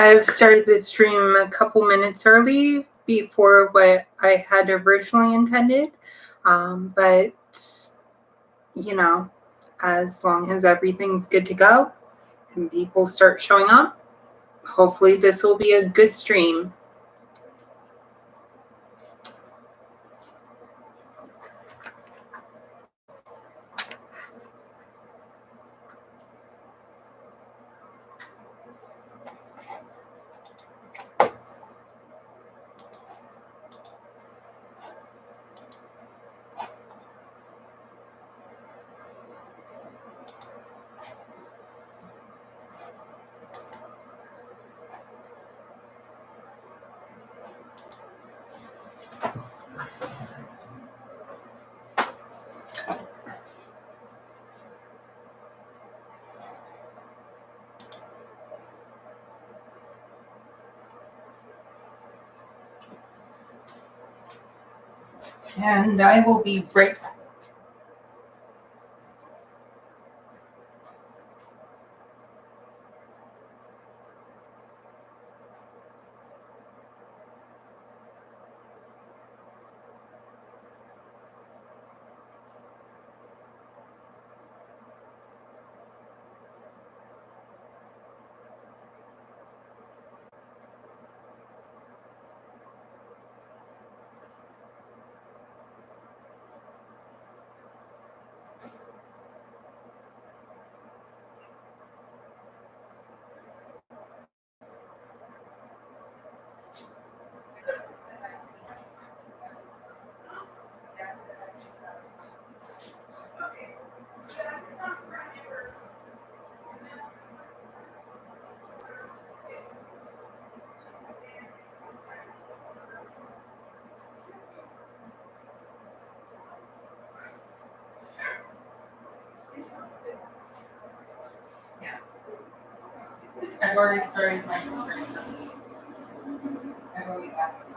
I've started the stream a couple minutes early before what I had originally intended. But, you know, as long as everything's good to go and people start showing up, hopefully this will be a good stream. And I will be right back. I've already started my stream. I've already got this.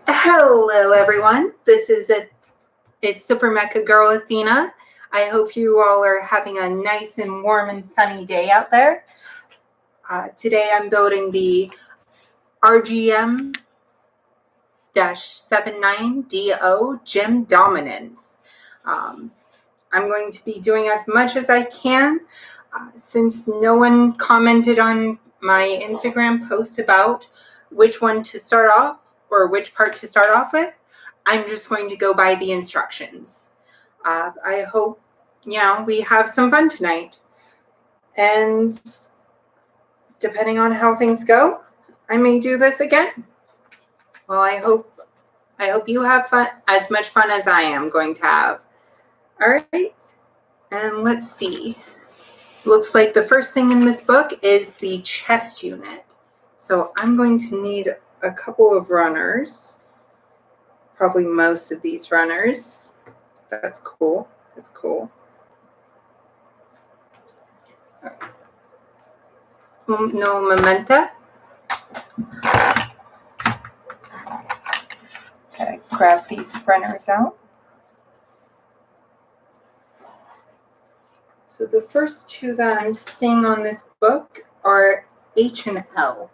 Hello, everyone. This is Super Mecha Girl Athena. I hope you all are having a nice and warm and sunny day out there. Today I'm building the RGM-79DO Gym Dominance. I'm going to be doing as much as I can. Since no one commented on my Instagram post about which one to start off or which part to start off with, I'm just going to go by the instructions. I hope, we have some fun tonight. And depending on how things go, I may do this again. Well, I hope you have fun, as much fun as I am going to have. All right, and let's see. Looks like the first thing in this book is the chest unit. So I'm going to need a couple of runners, probably most of these runners. That's cool. That's cool. No mementa. Gotta grab these runners out. So the first two that I'm seeing on this book are H and L.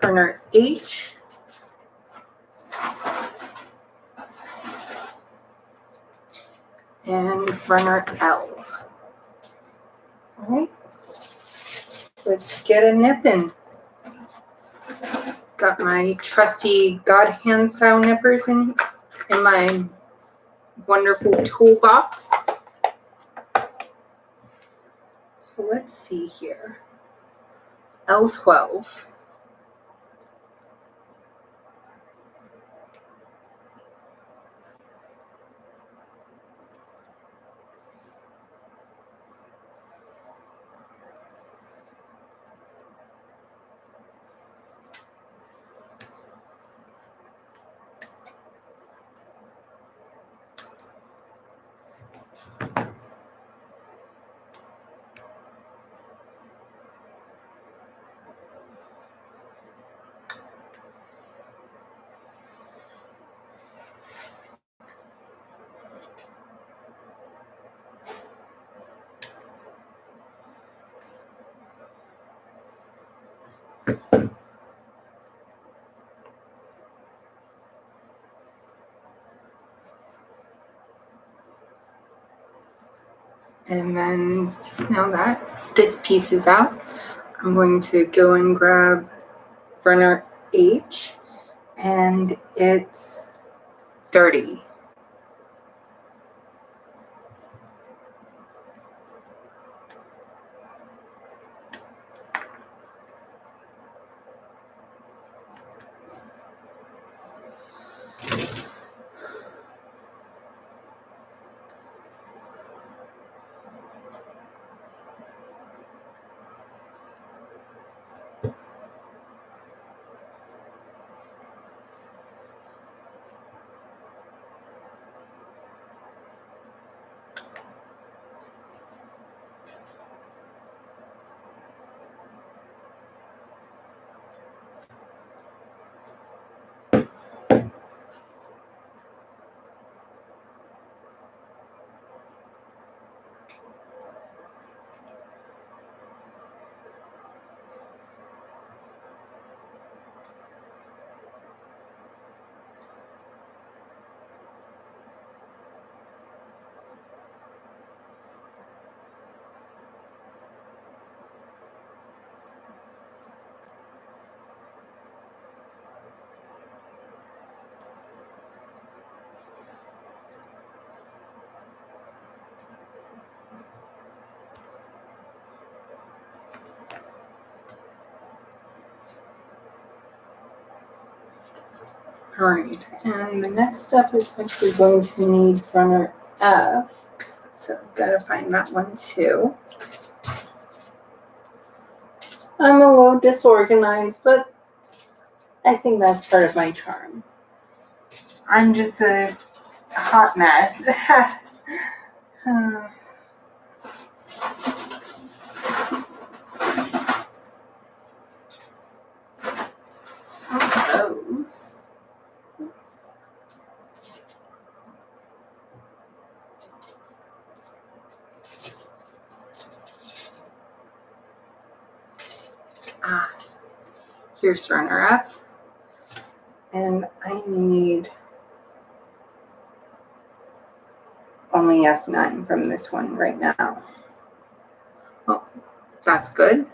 Runner H, and runner L. All right, let's get a nipping. Got my trusty God hand style nippers in my wonderful toolbox. So let's see here. L12. And then now that this piece is out, I'm going to go and grab runner H, and it's 30. All right, and the next step is actually going to need runner F. So gotta find that one too. I'm a little disorganized, but I think that's part of my charm. I'm just a hot mess. Those. Here's runner F. And I need only F9 from this one right now. Well, that's good.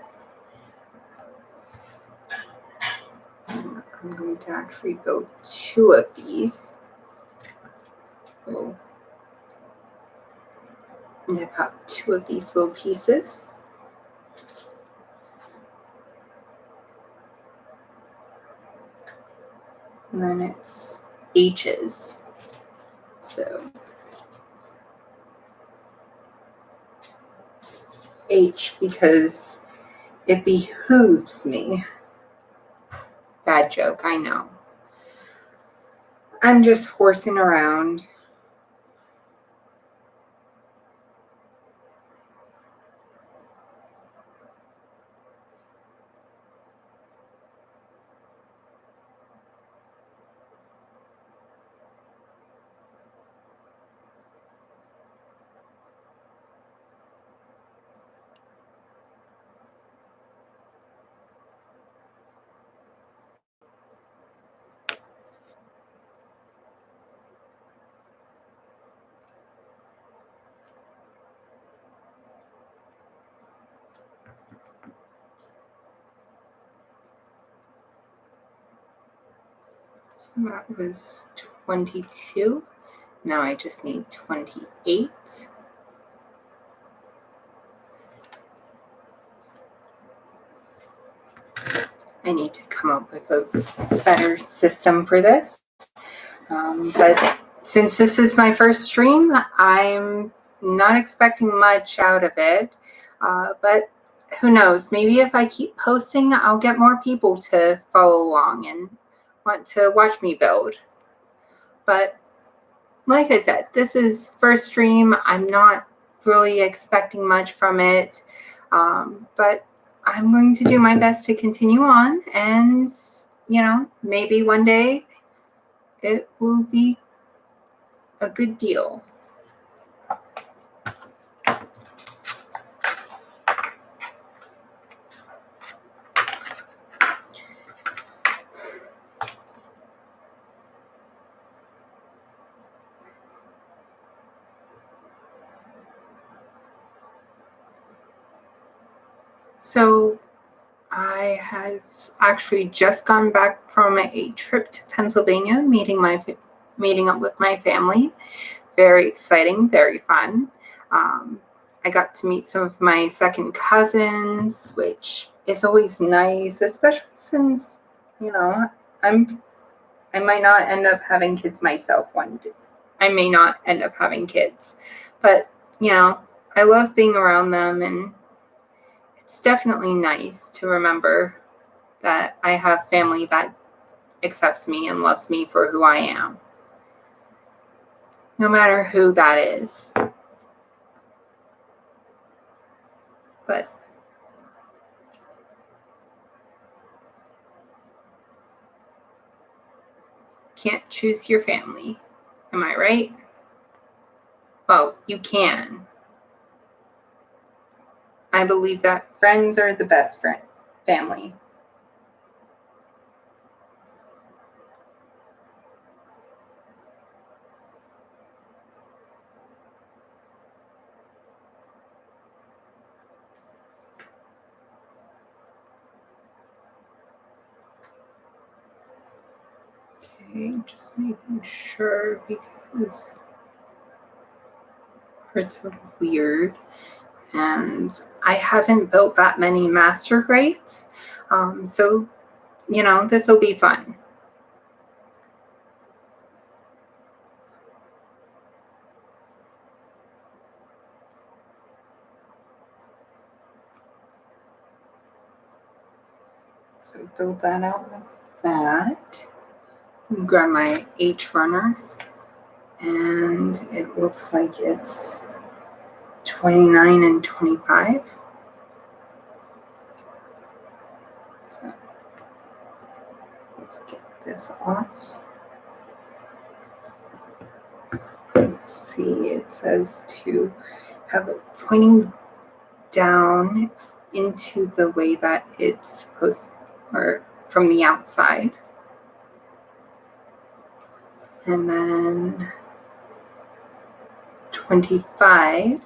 I'm going to actually build 2 of these. We'll nip out 2 of these little pieces. And then it's H's. So H because it behooves me. Bad joke, I know. I'm just horsing around. So that was 22. Now I just need 28. I need to come up with a better system for this. But since this is my first stream, I'm not expecting much out of it. But who knows? Maybe if I keep posting, I'll get more people to follow along and want to watch me build. But like I said, this is first stream. I'm not really expecting much from it. But I'm going to do my best to continue on, and maybe one day it will be a good deal. So I have actually just gone back from a trip to Pennsylvania, meeting up with my family. Very exciting, very fun. I got to meet some of my second cousins, which is always nice, especially since, I might not end up having kids myself one day. I may not end up having kids, but, I love being around them, and it's definitely nice to remember that I have family that accepts me and loves me for who I am, no matter who that is. But can't choose your family. Am I right? Well, you can. I believe that friends are the best family. Okay, just making sure because it's weird. And I haven't built that many master grades. So, this will be fun. So build that out like that. And grab my H runner, and it looks like it's 29 and 25. So let's get this off. Let's see, it says to have it pointing down into the way that it's supposed, or from the outside. And then 25.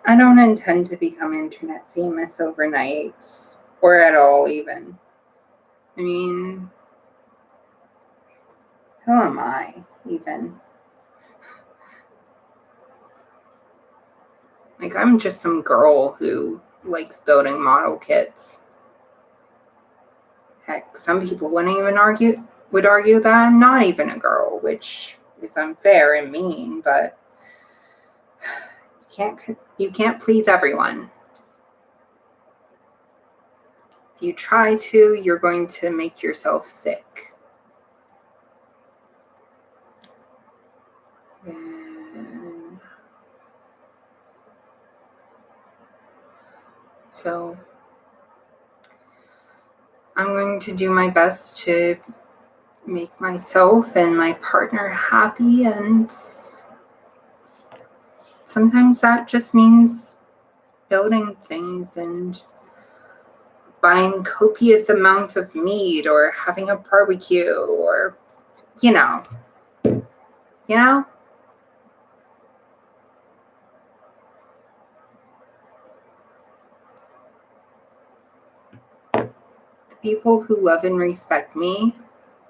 I don't intend to become internet famous overnight, or at all even. I mean, who am I even? Like, I'm just some girl who likes building model kits. Heck, some people would argue that I'm not even a girl, which is unfair and mean, but you can't please everyone. If you try to, you're going to make yourself sick. And so I'm going to do my best to make myself and my partner happy, and sometimes that just means building things and buying copious amounts of meat or having a barbecue, or you know. The people who love and respect me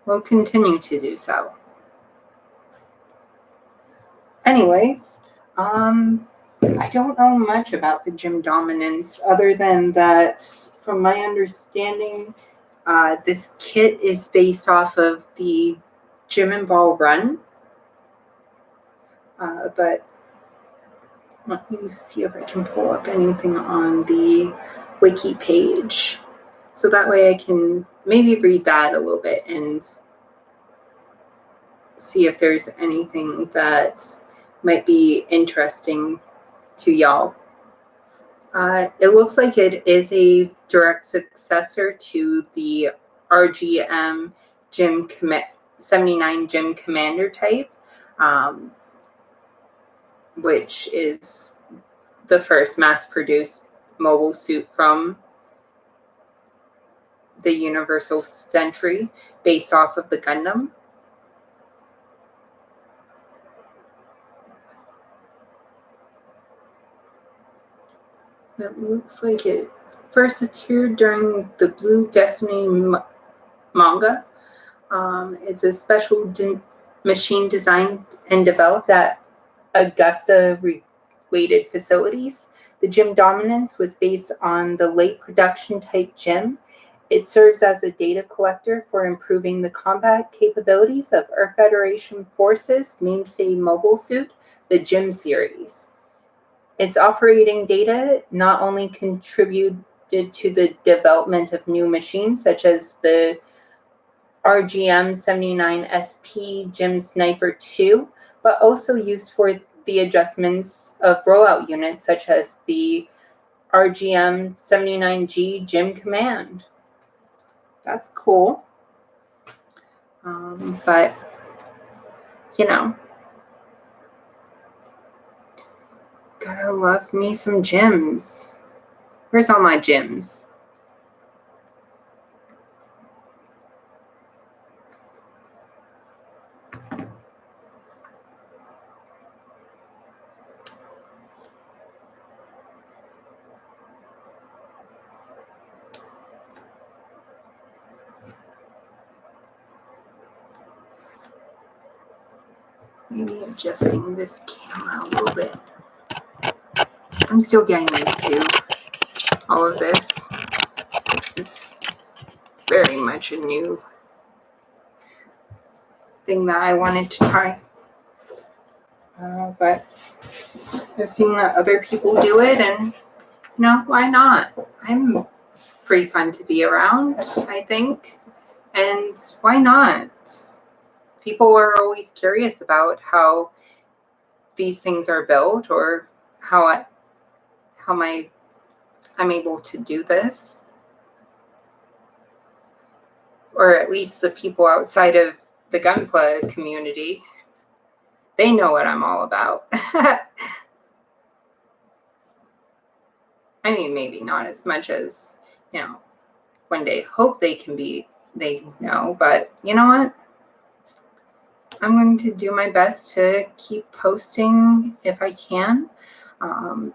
will continue to do so. Anyways, I don't know much about the gym dominance other than that, from my understanding, this kit is based off of the Gym and Ball Run. But let me see if I can pull up anything on the wiki page. So that way I can maybe read that a little bit and see if there's anything that might be interesting to y'all. It looks like it is a direct successor to the RGM-79 Gym Commander type, which is the first mass-produced mobile suit from the Universal Century based off of the Gundam. It looks like it first appeared during the Blue Destiny manga. It's a special machine designed and developed at Augusta-related facilities. The Gym Dominance was based on the late production type Gym. It serves as a data collector for improving the combat capabilities of Earth Federation Forces mainstay mobile suit, the Gym series. Its operating data not only contributed to the development of new machines such as the RGM-79SP Gym Sniper 2, but also used for the adjustments of rollout units such as the RGM-79G Gym Command. That's cool. But, gotta love me some gyms. Where's all my gyms? Maybe adjusting this camera a little bit. I'm still getting used to all of this. This is very much a new thing that I wanted to try. But I've seen other people do it, and why not? I'm pretty fun to be around, I think. And why not? People are always curious about how these things are built, or how I'm able to do this. Or at least the people outside of the Gunpla community, they know what I'm all about. I mean, maybe not as much as, one day hope they know, but you know what? I'm going to do my best to keep posting if I can. I'm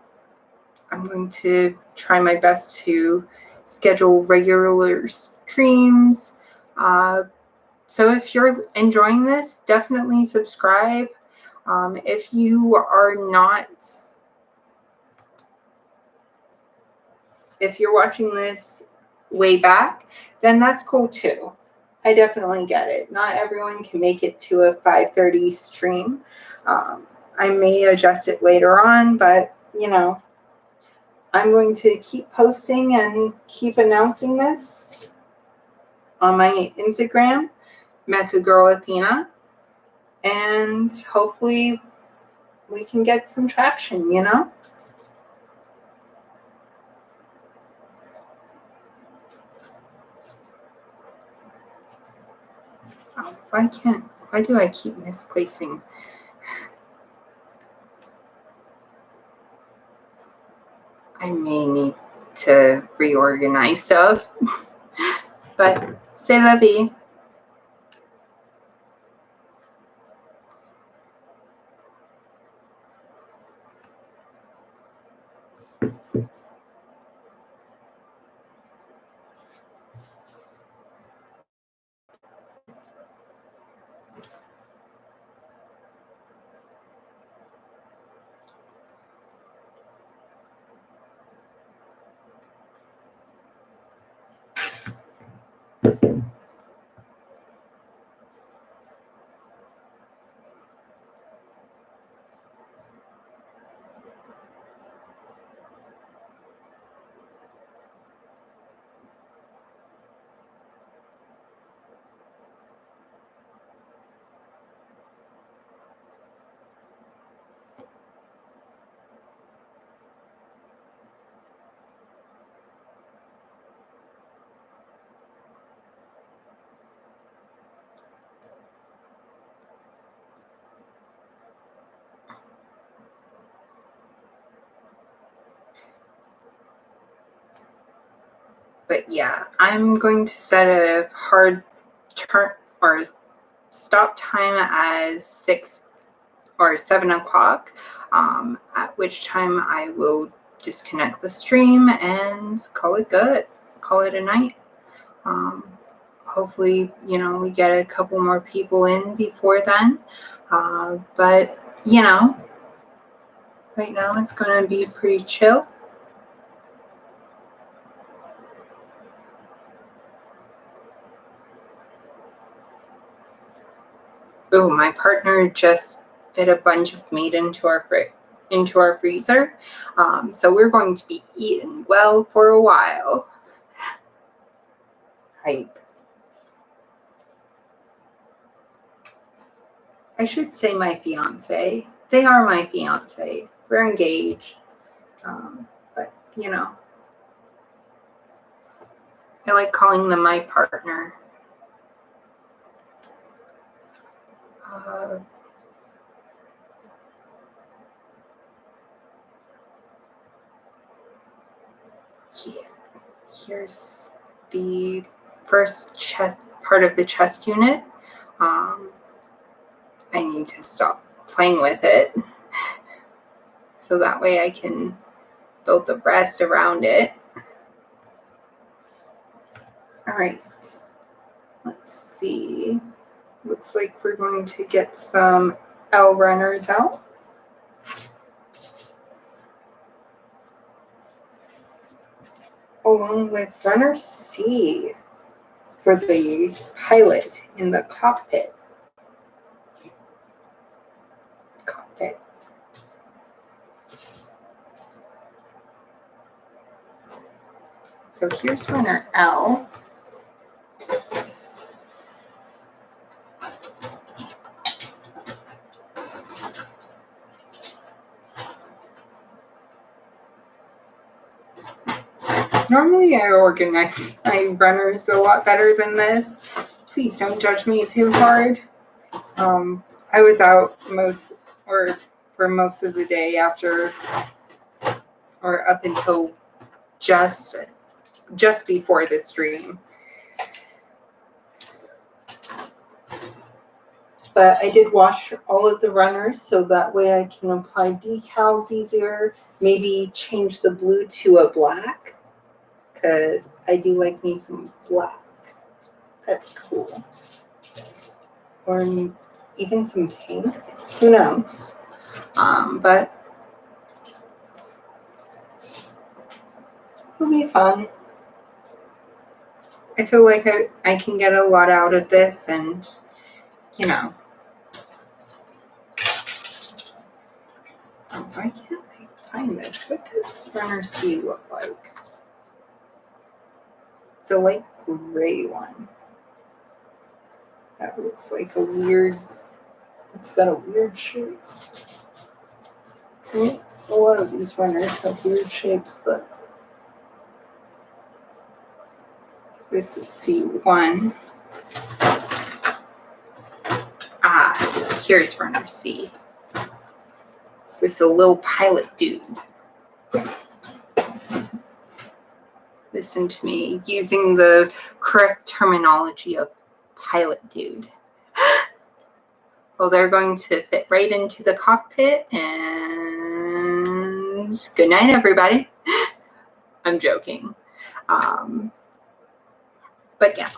going to try my best to schedule regular streams. So if you're enjoying this, definitely subscribe. If you are not, if you're watching this way back, then that's cool too. I definitely get it. Not everyone can make it to a 5:30 stream. I may adjust it later on, but I'm going to keep posting and keep announcing this on my Instagram, Mecha Girl Athena, and hopefully we can get some traction, Why do I keep misplacing? I may need to reorganize stuff, but c'est la vie. But yeah, I'm going to set a hard turn or stop time as 6 or 7 o'clock, at which time I will disconnect the stream and call it good. Call it a night. Hopefully, we get a couple more people in before then. But, right now it's going to be pretty chill. Oh, my partner just fit a bunch of meat into our freezer. So we're going to be eating well for a while. Hype. I should say my fiance. They are my fiance. We're engaged. But, I like calling them my partner. Yeah. Here's the first part of the chest unit. I need to stop playing with it so that way I can build the rest around it. All right, let's see. Looks like we're going to get some L runners out. Along with runner C. for the pilot in the cockpit. So here's runner L. Normally I organize my runners a lot better than this. Please don't judge me too hard. I was out for most of the day after, or up until just before the stream. But I did wash all of the runners so that way I can apply decals easier. Maybe change the blue to a black, because I do like me some black. That's cool. Or even some pink. Who knows? But it'll be fun. I feel like I can get a lot out of this, and you know. Oh, why can't I find this? What does runner C look like? It's a light gray one. That looks like a weird, it's got a weird shape. A lot of these runners have weird shapes, but this is C1. Ah, here's runner C with the little pilot dude. Listen to me using the correct terminology of pilot dude. Well, they're going to fit right into the cockpit, and good night, everybody. I'm joking. But yeah.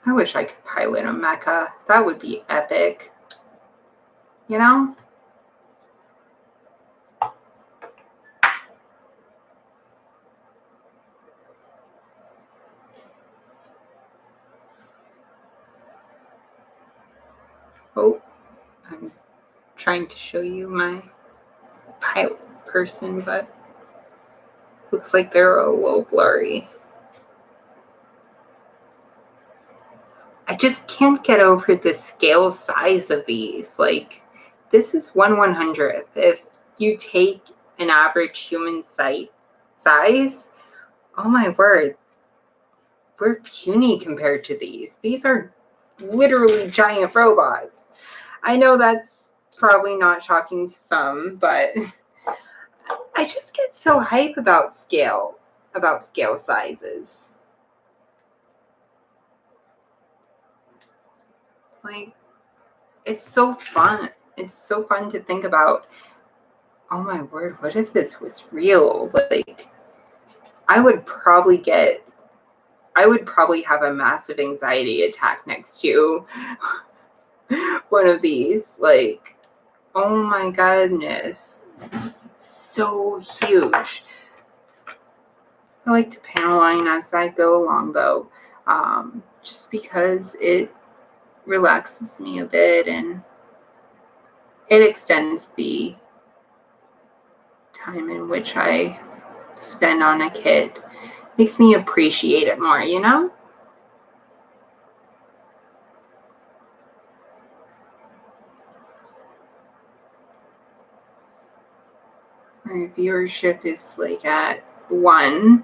I wish I could pilot a Mecha. That would be epic. You know? Oh, I'm trying to show you my pilot person, but looks like they're a little blurry. I just can't get over the scale size of these. Like, this is 1/100th. If you take an average human size, oh my word, we're puny compared to these. These are literally giant robots. I know that's probably not shocking to some, but I just get so hype about scale sizes. Like, it's so fun. It's so fun to think about, oh my word, what if this was real? Like, I would probably have a massive anxiety attack next to one of these. Like, oh my goodness, it's so huge. I like to panel line as I go along, though, just because it relaxes me a bit and it extends the time in which I spend on a kit. Makes me appreciate it more, you know? My viewership is like at 1,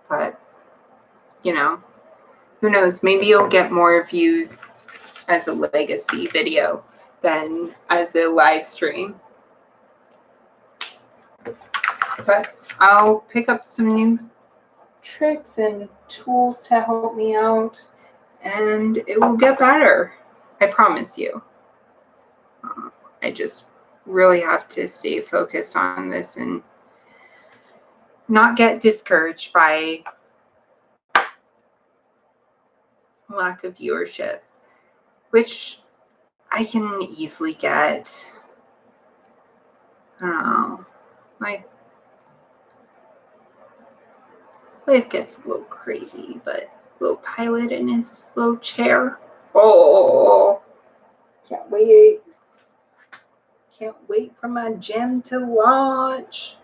but you know, who knows? Maybe you'll get more views as a legacy video than as a live stream. But I'll pick up some new tricks and tools to help me out, and it will get better. I promise you. I just really have to stay focused on this and not get discouraged by lack of viewership, which I can easily get. I don't know. My life gets a little crazy, but little pilot in his little chair. Oh, can't wait. Can't wait for my gym to launch.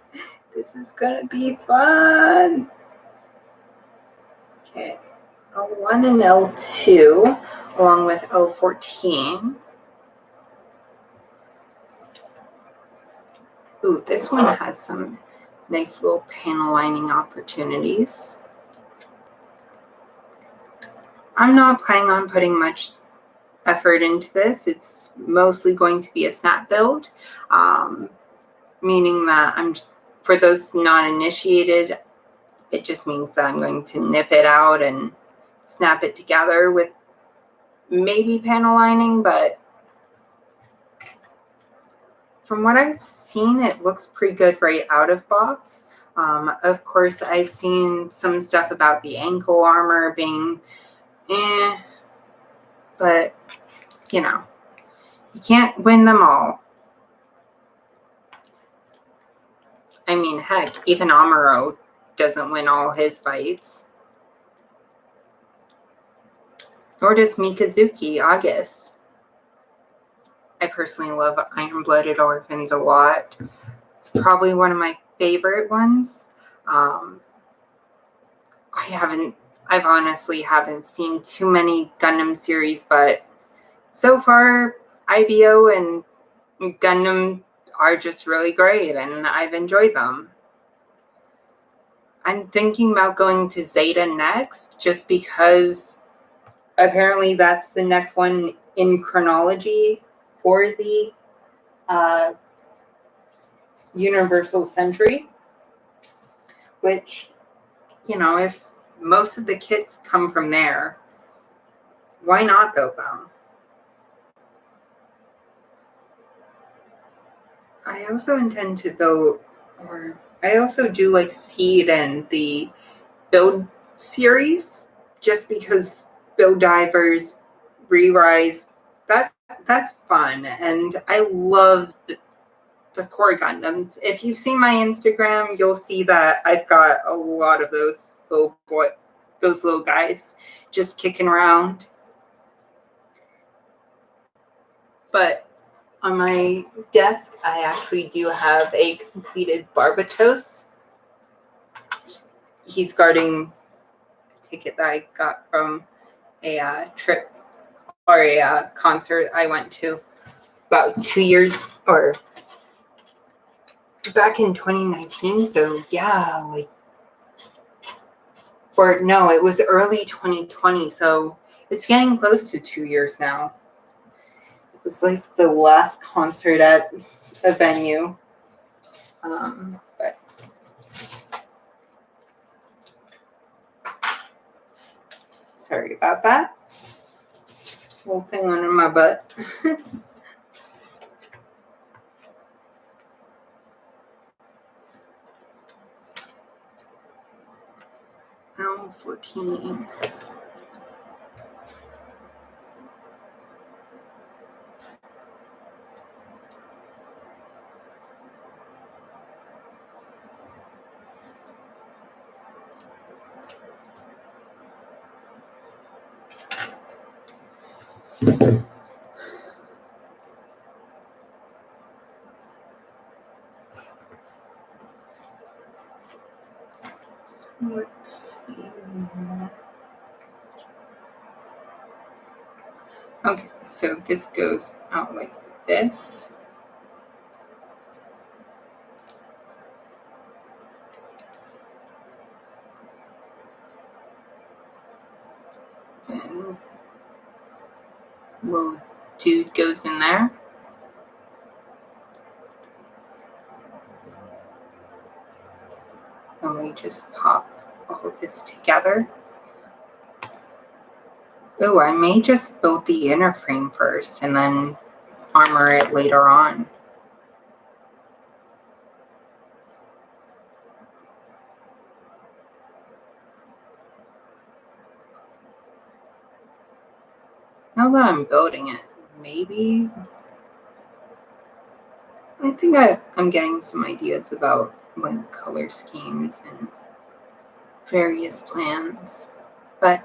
This is gonna be fun. Okay, L1 and L2 along with L14. Ooh, this one has some nice little panel lining opportunities. I'm not planning on putting much effort into this. It's mostly going to be a snap build, meaning that for those not initiated, it just means that I'm going to nip it out and snap it together with maybe panel lining, but from what I've seen, it looks pretty good right out of box. Of course, I've seen some stuff about the ankle armor being but you know, you can't win them all. I mean, heck, even Amuro doesn't win all his fights. Nor does Mikazuki August. I personally love Iron-Blooded Orphans a lot. It's probably one of my favorite ones. I've honestly haven't seen too many Gundam series, but so far, IBO and Gundam are just really great, and I've enjoyed them. I'm thinking about going to Zeta next, just because apparently that's the next one in chronology for the Universal Century, which, you know, if most of the kits come from there, why not build them? I also intend to build, or I also do like Seed and the Build series, just because Build Divers, Re-Rise, that's fun, and I love the core Gundams. If you've seen my Instagram, you'll see that I've got a lot of those little guys just kicking around. But on my desk, I actually do have a completed Barbatos. He's guarding a ticket that I got from a trip or a concert I went to about 2 years or back in 2019. So yeah, like, or no, it was early 2020. So it's getting close to 2 years now. It was like the last concert at a venue. But sorry about that. Little thing under my butt. Now 14. Let's see. Okay, so this goes out like this. And little dude goes in there. And we just pop all this together. Oh, I may just build the inner frame first and then armor it later on. Now that I'm building it, maybe I think I'm getting some ideas about like color schemes and various plans, but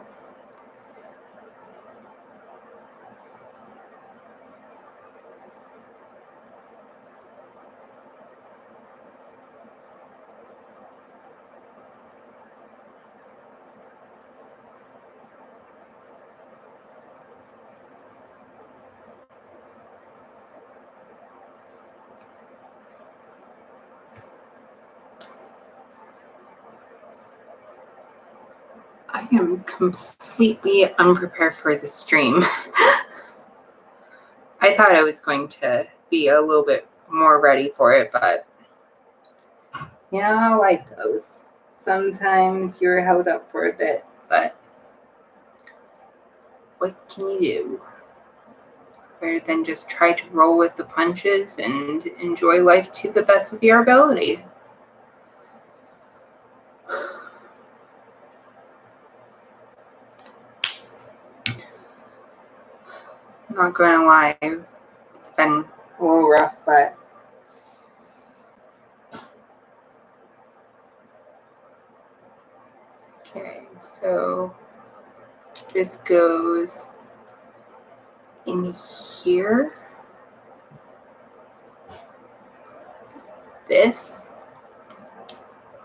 I am completely unprepared for the stream. I thought I was going to be a little bit more ready for it, but you know how life goes. Sometimes you're held up for a bit, but what can you do? Better than just try to roll with the punches and enjoy life to the best of your ability. I'm not gonna lie, it's been a little rough, but okay, so this goes in here. This,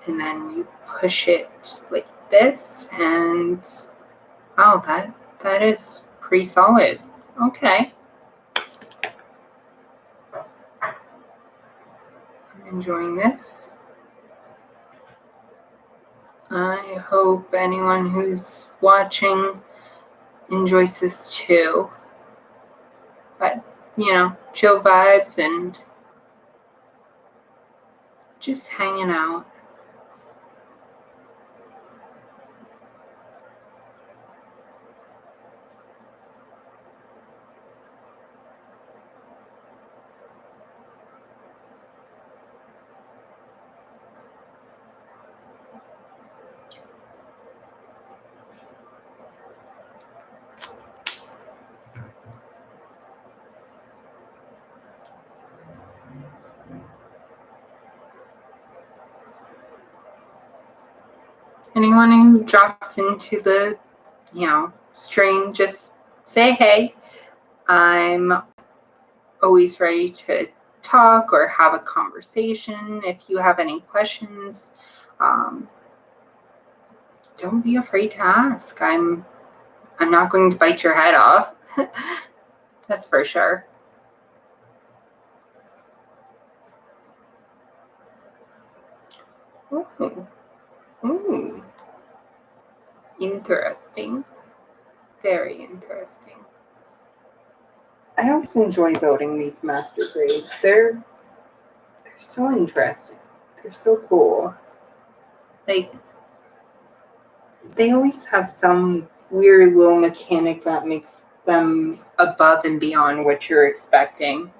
and then you push it just like this, and oh, that is pretty solid. Okay, I'm enjoying this. I hope anyone who's watching enjoys this too. But you know, chill vibes and just hanging out. Anyone who drops into the, stream, just say hey. I'm always ready to talk or have a conversation. If you have any questions, don't be afraid to ask. I'm not going to bite your head off. That's for sure. Ooh. Ooh. Interesting. Very interesting. I always enjoy building these master grades. They're so interesting. They're so cool. Like, they always have some weird little mechanic that makes them above and beyond what you're expecting.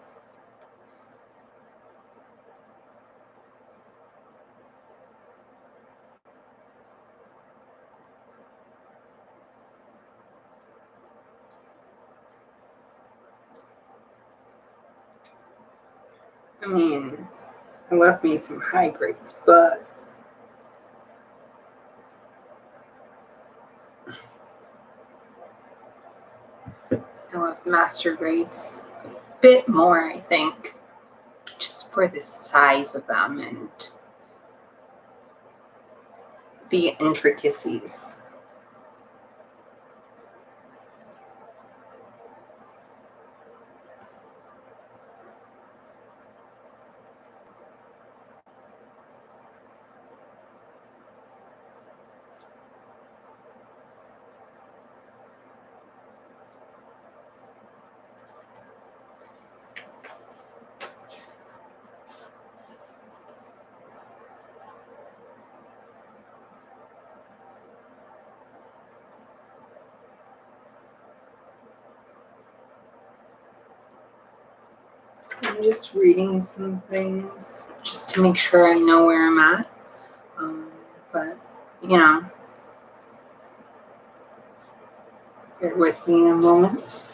I mean, I love me some high grades, but I love master grades a bit more, I think, just for the size of them and the intricacies. I'm just reading some things just to make sure I know where I'm at. But, bear with me a moment.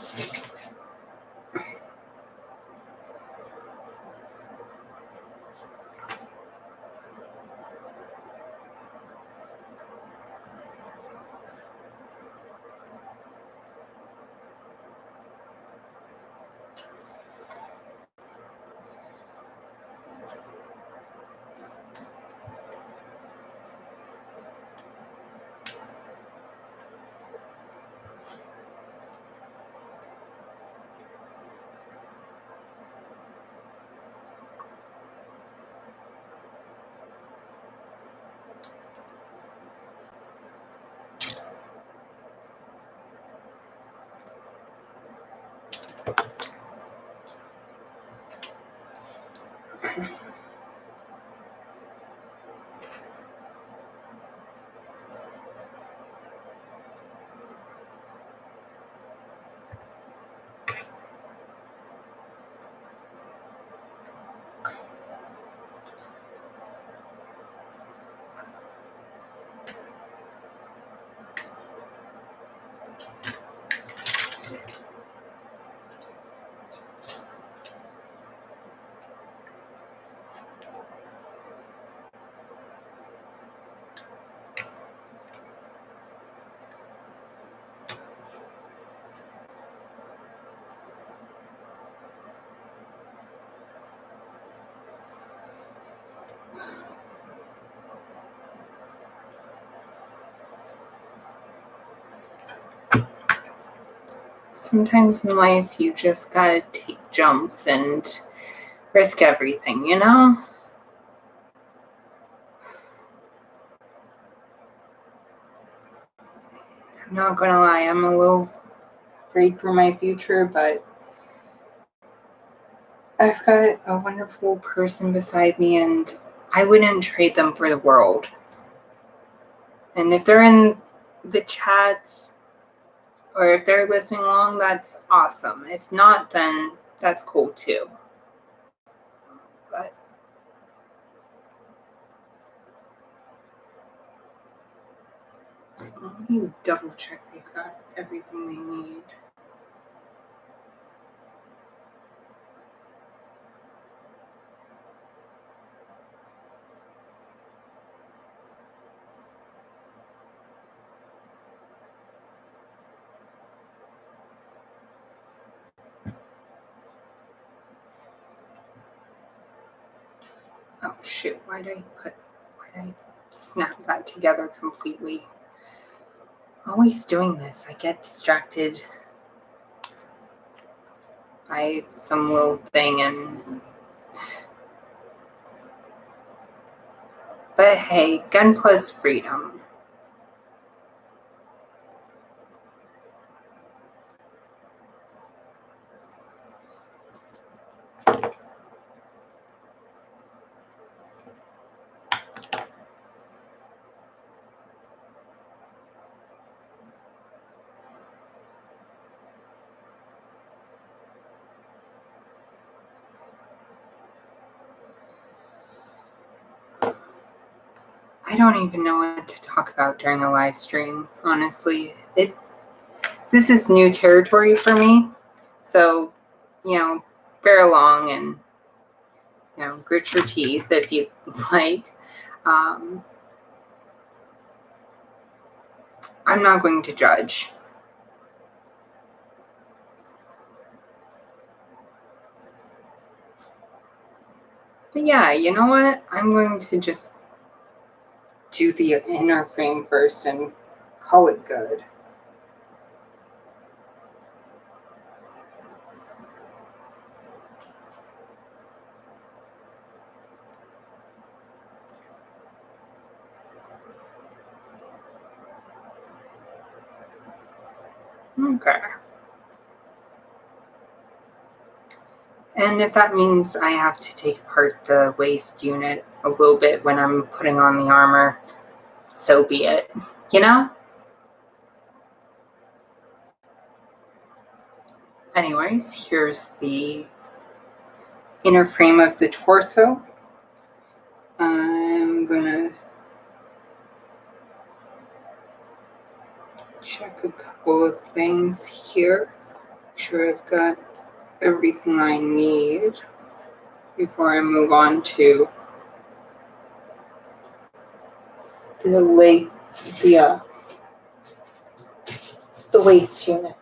Sometimes in life, you just gotta take jumps and risk everything, you know? I'm not gonna lie, I'm a little afraid for my future, but I've got a wonderful person beside me, and I wouldn't trade them for the world. And if they're in the chats or if they're listening along, that's awesome. If not, then that's cool too. But let me double check they've got everything they need. Oh shoot, why did I snap that together completely? Always doing this. I get distracted by some little thing but hey, gun plus freedom. I don't even know what to talk about during a live stream, honestly. This is new territory for me. So, bear along and, grit your teeth if you like. I'm not going to judge. But yeah, you know what? I'm going to just do the inner frame first and call it good. Okay. And if that means I have to take apart the waist unit a little bit when I'm putting on the armor, so be it, you know? Anyways, here's the inner frame of the torso. I'm gonna check a couple of things here. Make sure I've got everything I need before I move on to the waist unit.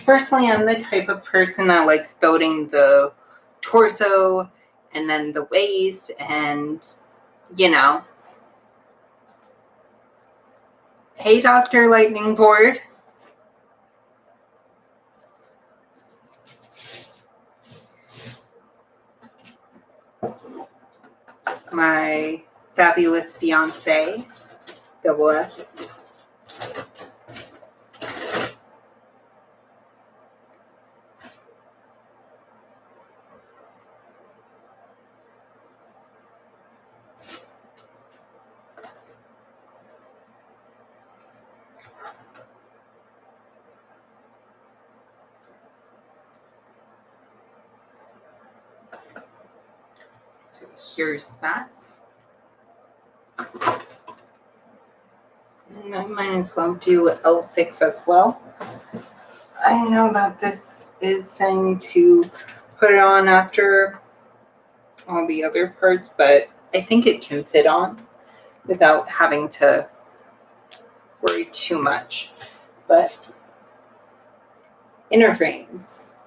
Personally, I'm the type of person that likes building the torso and then the waist and, you know. Hey, Dr. Lightning Board. My fabulous fiance, double S. So here's that. And I might as well do L6 as well. I know that this is saying to put it on after all the other parts, but I think it can fit on without having to worry too much. But inner frames.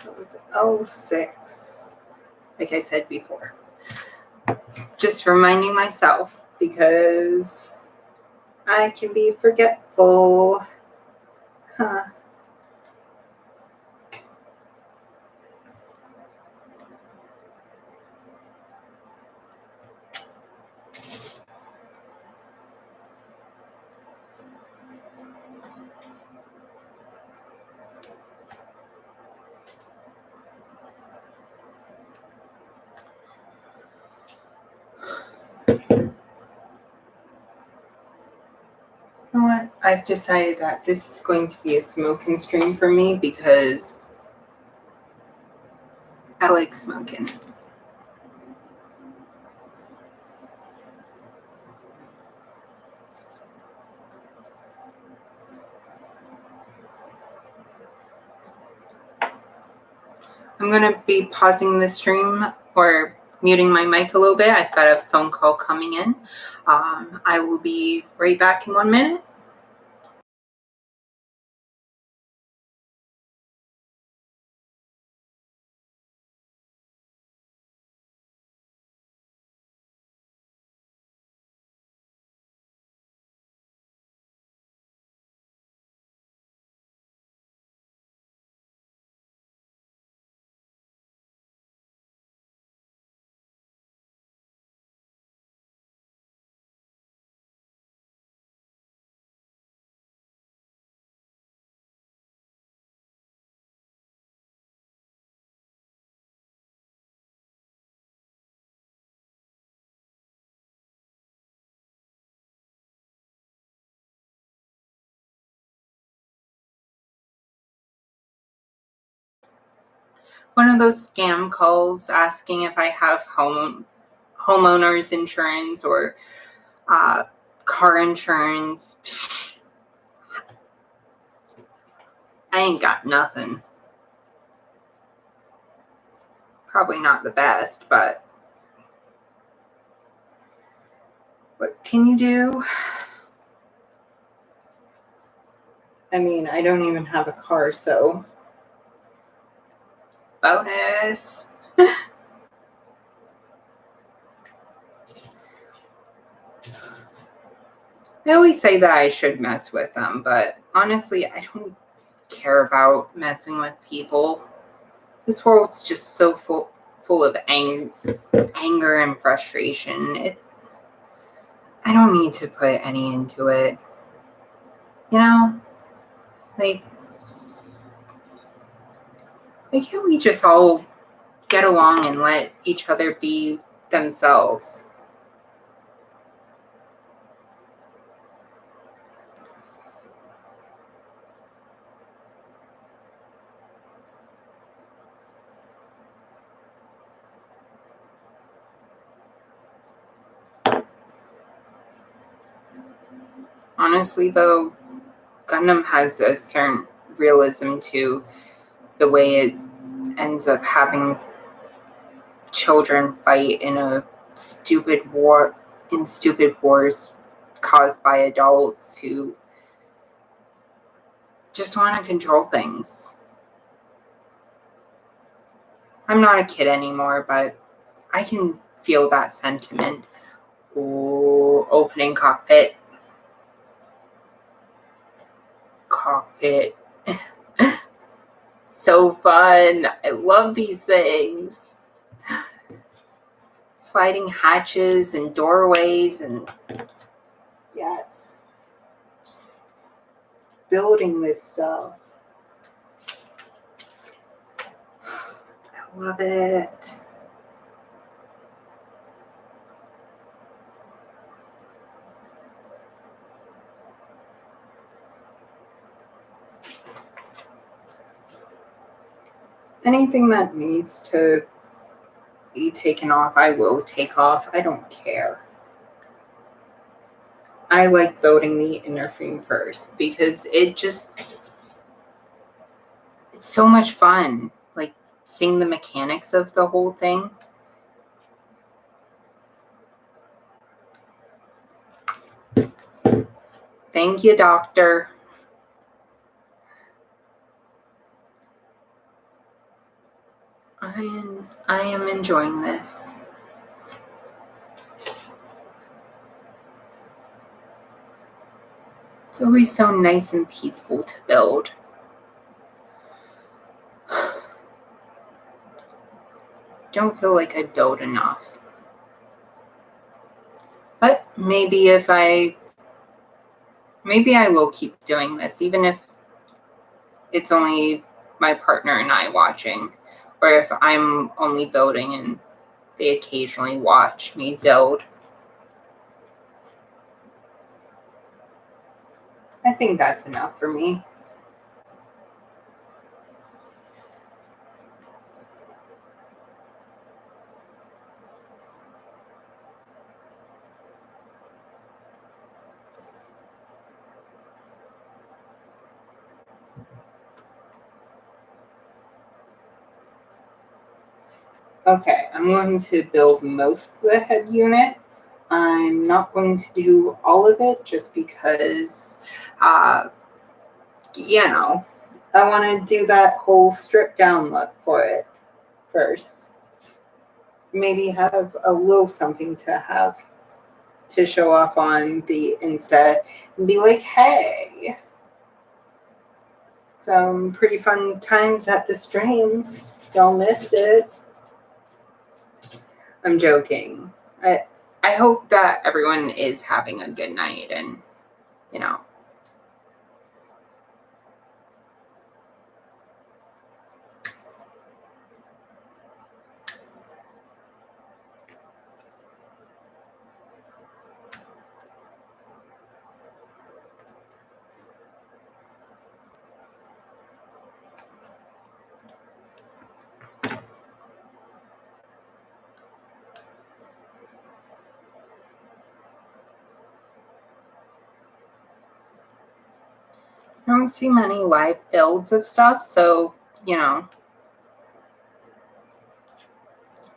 That was L6, like I said before. Just reminding myself because I can be forgetful. Huh. You know what? I've decided that this is going to be a smoking stream for me because I like smoking. I'm going to be pausing the stream or muting my mic a little bit. I've got a phone call coming in. I will be right back in 1 minute. One of those scam calls asking if I have homeowners insurance or car insurance. I ain't got nothing. Probably not the best, but what can you do? I mean, I don't even have a car, so bonus. I always say that I should mess with them, but honestly, I don't care about messing with people. This world's just so full of anger and frustration. I don't need to put any into it. You know? Like, why can't we just all get along and let each other be themselves? Honestly, though, Gundam has a certain realism to the way it ends up having children fight in stupid wars caused by adults who just want to control things. I'm not a kid anymore, but I can feel that sentiment. Ooh, opening cockpit. Cockpit. So fun. I love these things. Sliding hatches and doorways and yes. Just building this stuff. I love it. Anything that needs to be taken off, I will take off. I don't care. I like building the inner frame first because it's so much fun. Like seeing the mechanics of the whole thing. Thank you, doctor. I am enjoying this. It's always so nice and peaceful to build. Don't feel like I build enough. But maybe I will keep doing this, even if it's only my partner and I watching, or if I'm only building and they occasionally watch me build. I think that's enough for me. Okay, I'm going to build most of the head unit. I'm not going to do all of it just because, I want to do that whole stripped down look for it first. Maybe have a little something to show off on the Insta and be like, hey, some pretty fun times at the stream. Y'all missed it. I'm joking. I hope that everyone is having a good night and, I don't see many live builds of stuff, so,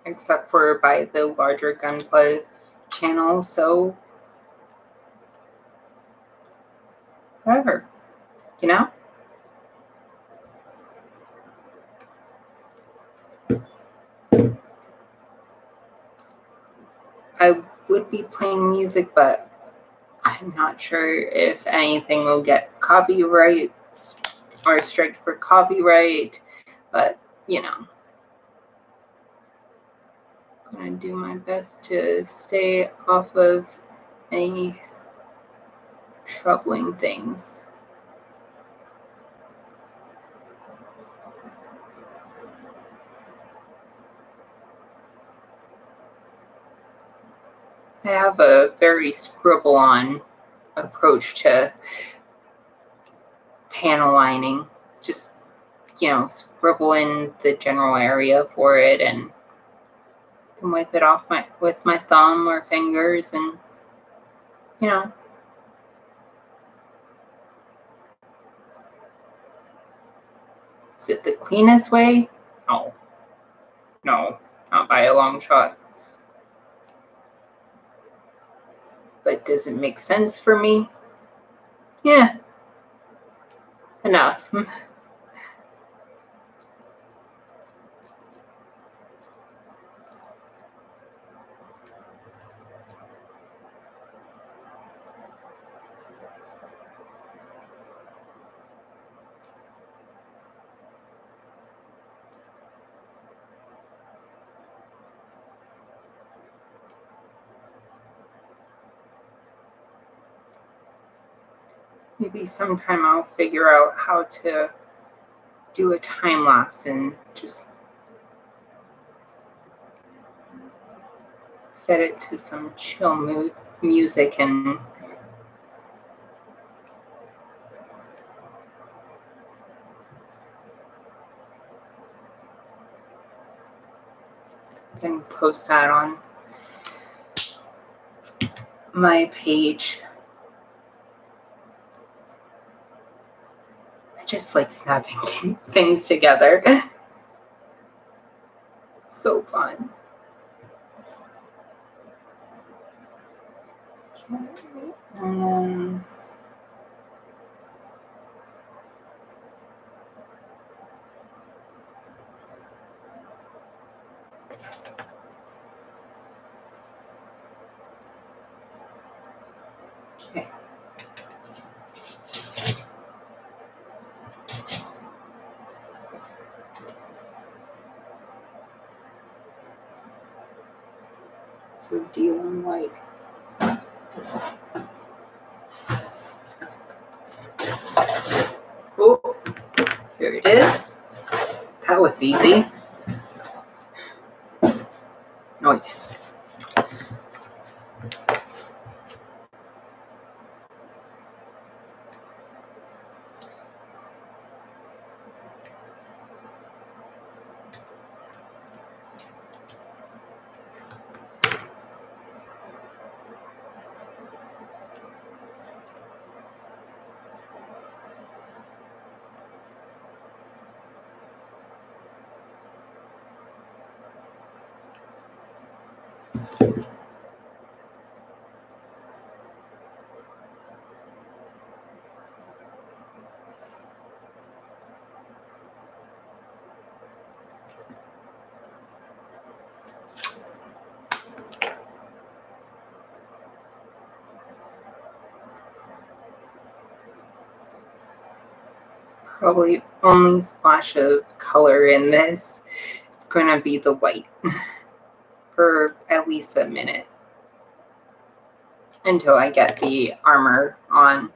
except for by the larger Gunpla channel, so whatever, I would be playing music, but I'm not sure if anything will get copyright or strike for copyright, but, I'm going to do my best to stay off of any troubling things. I have a very scribble-on approach to panel lining. Just, scribble in the general area for it and then wipe it off with my thumb or fingers and, Is it the cleanest way? No, not by a long shot. But does it make sense for me? Yeah. enough. Maybe sometime I'll figure out how to do a time lapse and just set it to some chill mood music and then post that on my page. I just like snapping things together. So fun. Okay. Okay. So deal in white. Oh, here it is. That was easy. Nice. Probably only splash of color in this. It's going to be the white for at least a minute until I get the armor on.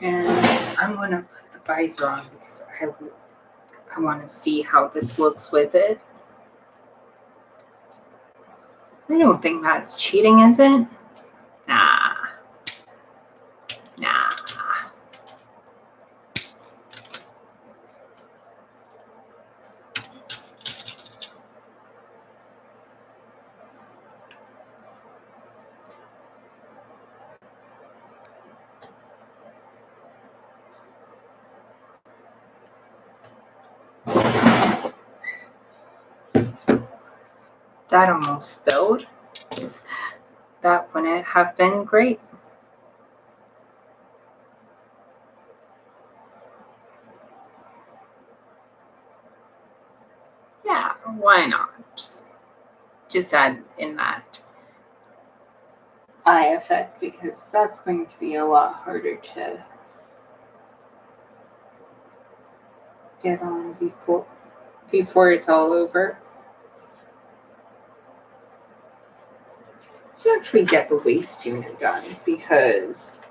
And I'm going to put the visor on because I want to see how this looks with it. I don't think that's cheating, is it? Nah. Nah. That almost spilled. That wouldn't have been great. Yeah, why not? Just add in that eye effect because that's going to be a lot harder to get on before it's all over. You actually get the waist unit done because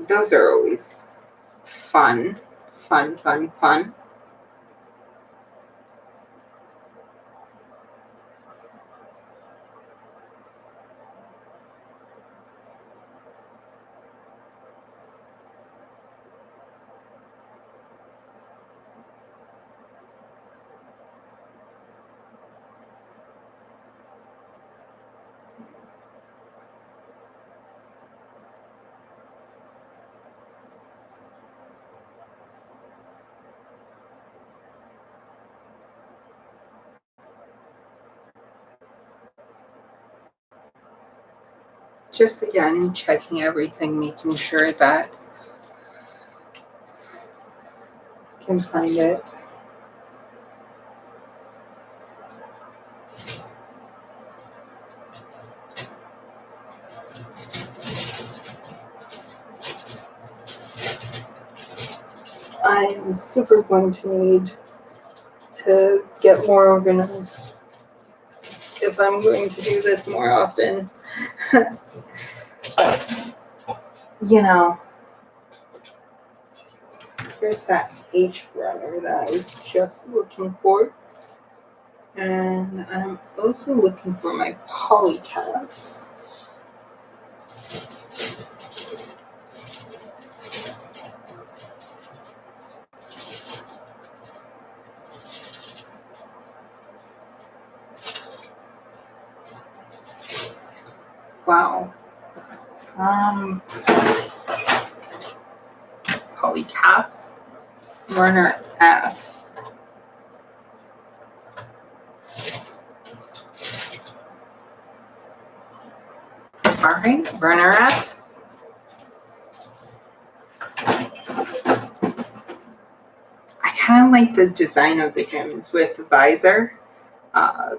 those are always fun. Just again, checking everything, making sure that I can find it. I am super going to need to get more organized if I'm going to do this more often. But, you know, here's that H runner that I was just looking for. And I'm also looking for my polycaps. Wow. Polycaps. Runner F. Alright, runner F. I kind of like the design of the gems with the visor. I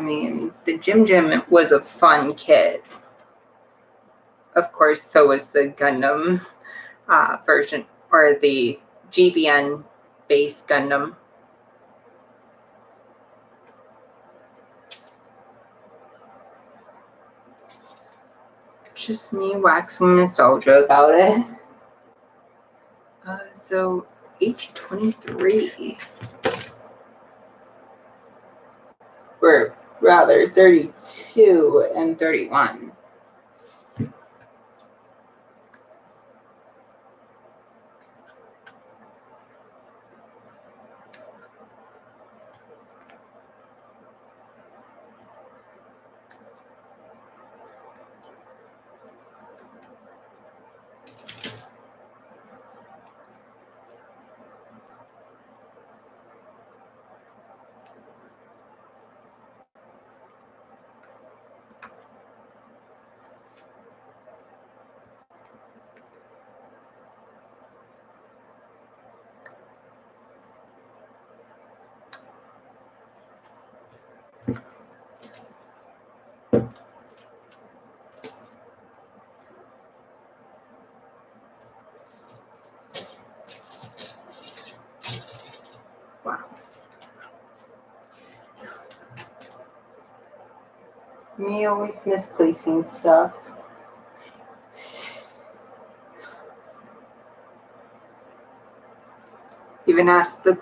mean, the Gym was a fun kit. Of course, so was the Gundam version, or the GBN base Gundam. Just me waxing nostalgia about it. So, H23. Or rather, 32 and 31. Wow. Me always misplacing stuff. Even ask the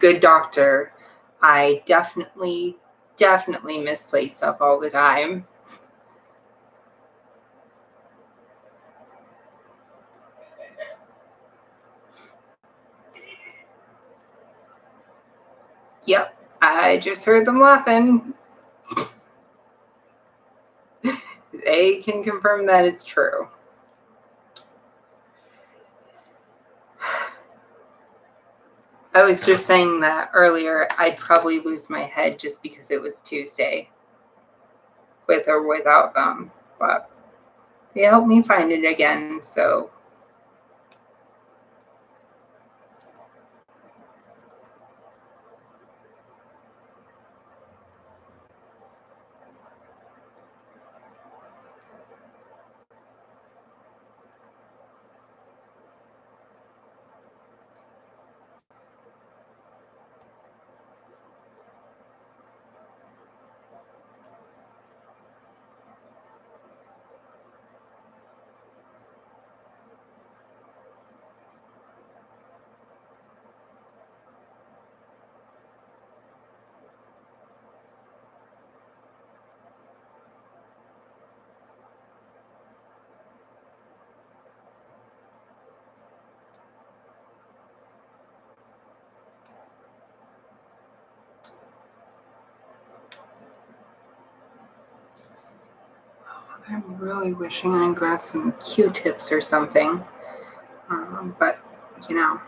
good doctor. I definitely misplace stuff all the time. Yep, I just heard them laughing. They can confirm that it's true. I was just saying that earlier. I'd probably lose my head just because it was Tuesday, with or without them. But they helped me find it again, so. I'm really wishing I grabbed some Q-tips or something. But, you know.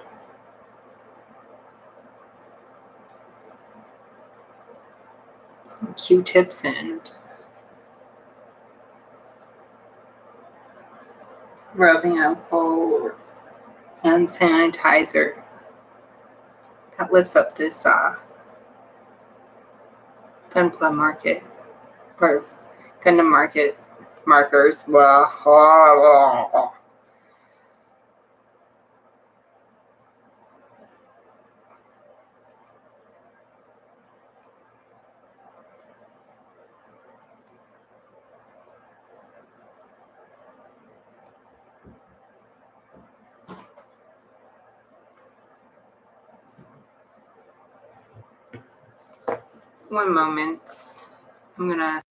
Some Q-tips and rubbing alcohol or hand sanitizer that lifts up this Gunpla market or Gundam market markers. One moment. I'm gonna.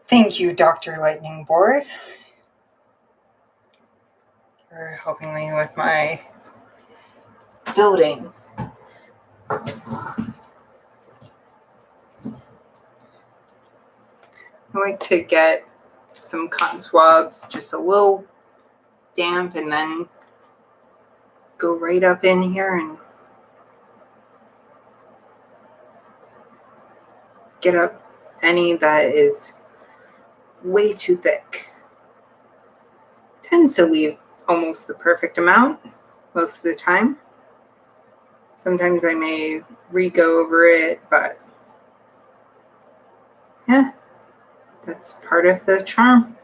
Thank you, Dr. Lightning Board, for helping me with my building. I like to get some cotton swabs, just a little damp, and then go right up in here and get up any that is way too thick. Tends to leave almost the perfect amount most of the time. Sometimes I may re-go over it, but yeah, that's part of the charm.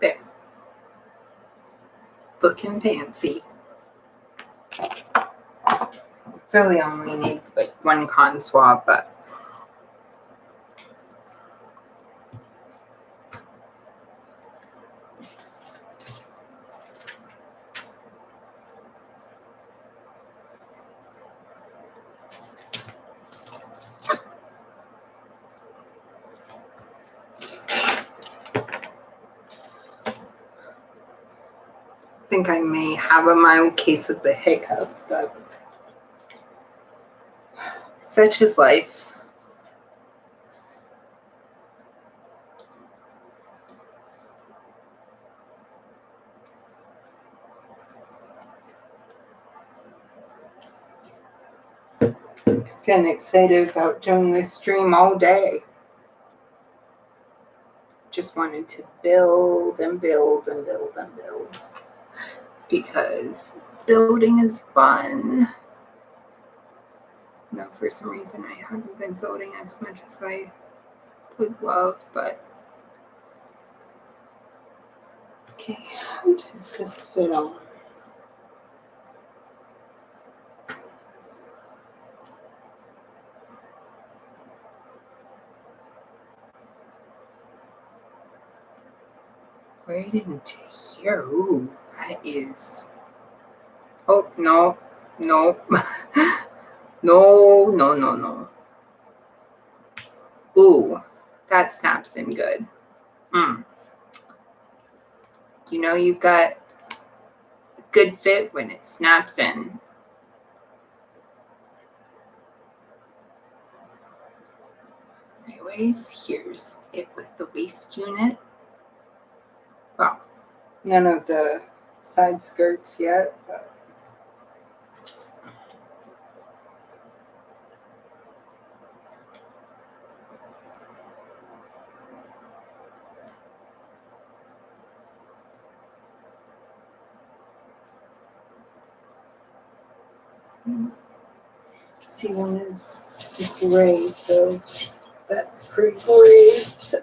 There. Looking fancy. Really only need like one cotton swab, but think I may have a mild case of the hiccups, but such is life. Been excited about doing this stream all day. Just wanted to build and build and build and build, because building is fun. No, for some reason I haven't been building as much as I would love, but okay, how does this fit on? Right into here. Ooh, that is. Oh, no, no. No. Ooh, that snaps in good. You know, you've got a good fit when it snaps in. Anyways, here's it with the waist unit. Well, none of the side skirts yet, but ceiling is gray, so that's pretty great.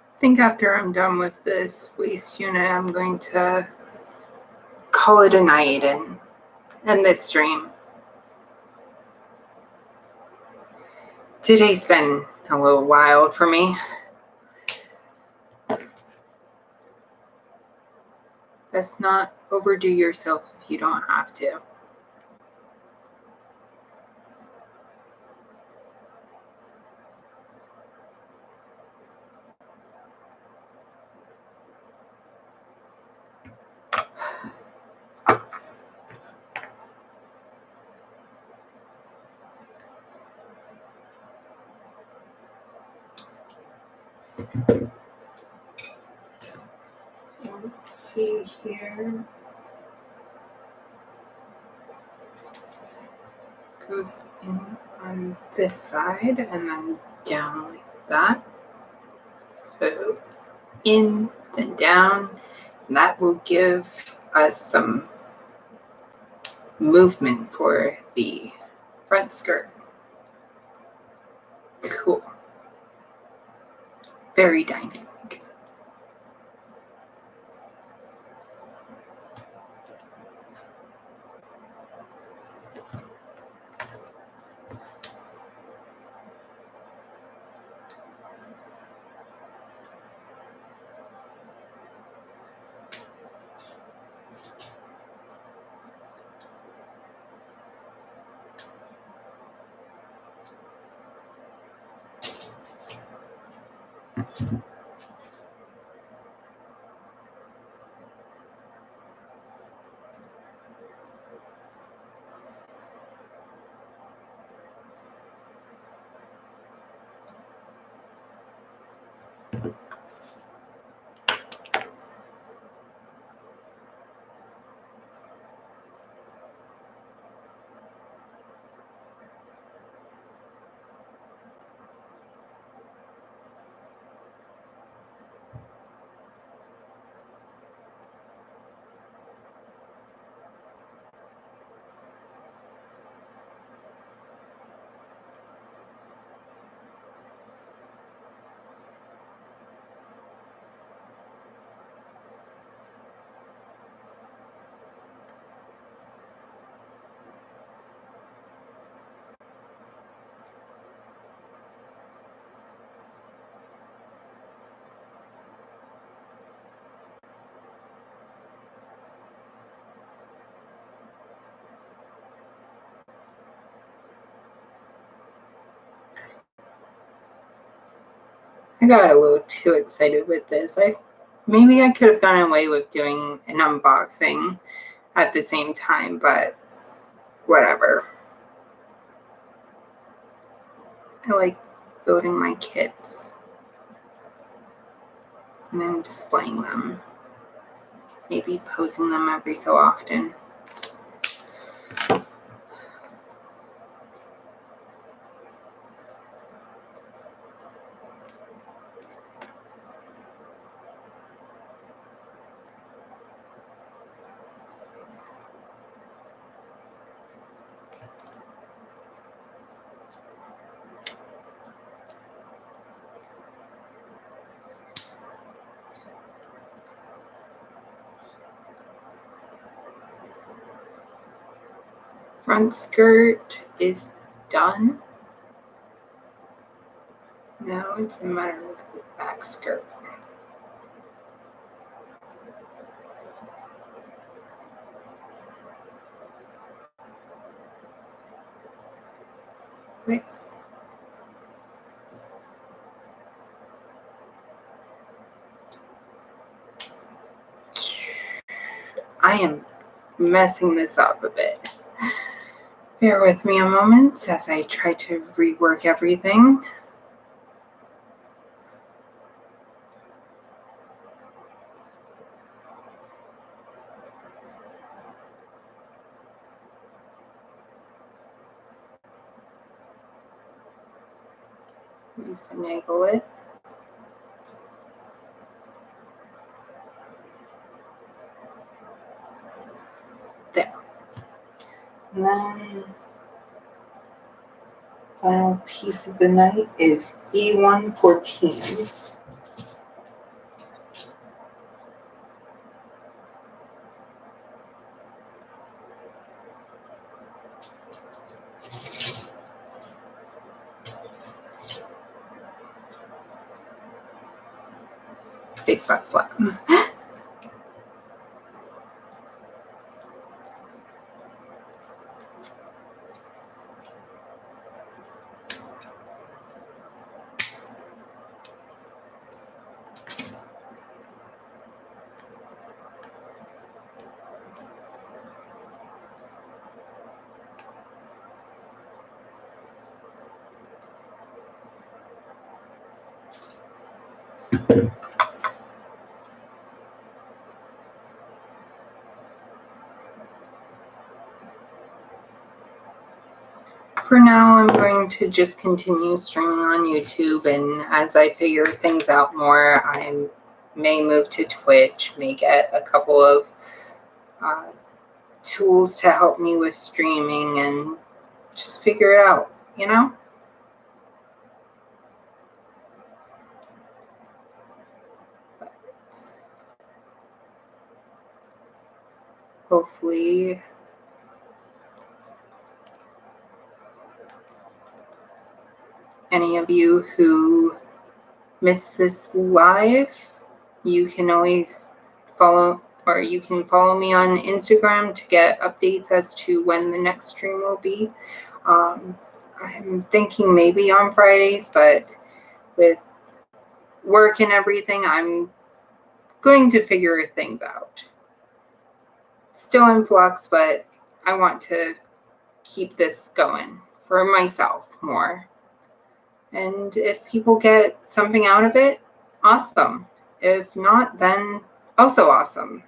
I think after I'm done with this waist unit, I'm going to call it a night and end this stream. Today's been a little wild for me. Best not overdo yourself if you don't have to. So let's see here. Goes in on this side and then down like that. So in, then down, and that will give us some movement for the front skirt. Cool. Very dynamic. I got a little too excited with this. Maybe I could have gotten away with doing an unboxing at the same time, but whatever. I like building my kits and then displaying them. Maybe posing them every so often. Front skirt is done. Now it's a matter of the back skirt. Wait. I am messing this up a bit. Bear with me a moment as I try to rework everything. Finagle it. There. And then final piece of the night is E114. Big fat flap. For now, I'm going to just continue streaming on YouTube, and as I figure things out more, I may move to Twitch, may get a couple of tools to help me with streaming, and just figure it out, you know? But hopefully any of you who missed this live, you can always follow me on Instagram to get updates as to when the next stream will be. I'm thinking maybe on Fridays, but with work and everything, I'm going to figure things out. Still in flux, but I want to keep this going for myself more. And if people get something out of it, awesome. If not, then also awesome.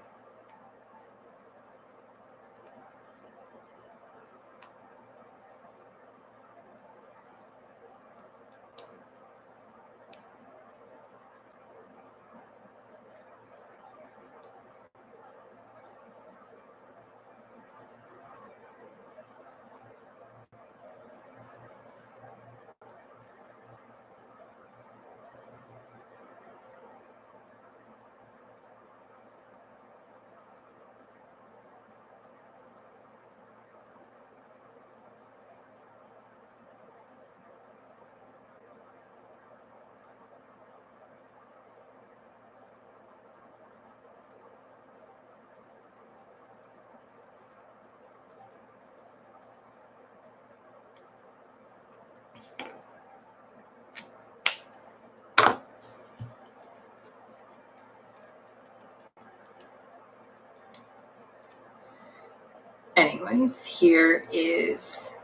Anyways, here is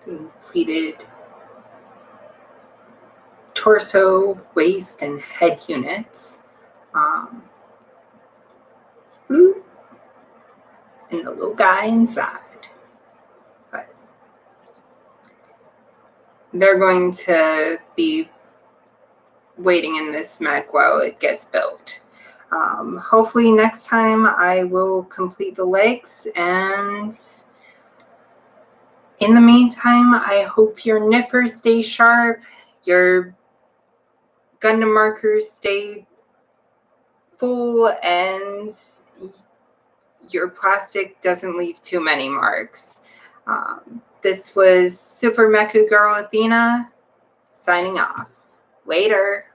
the completed torso, waist, and head units. And the little guy inside. But they're going to be waiting in this mech while it gets built. Hopefully next time I will complete the legs, and in the meantime, I hope your nippers stay sharp, your Gundam markers stay full, and your plastic doesn't leave too many marks. This was Super Mecha Girl Athena signing off. Later.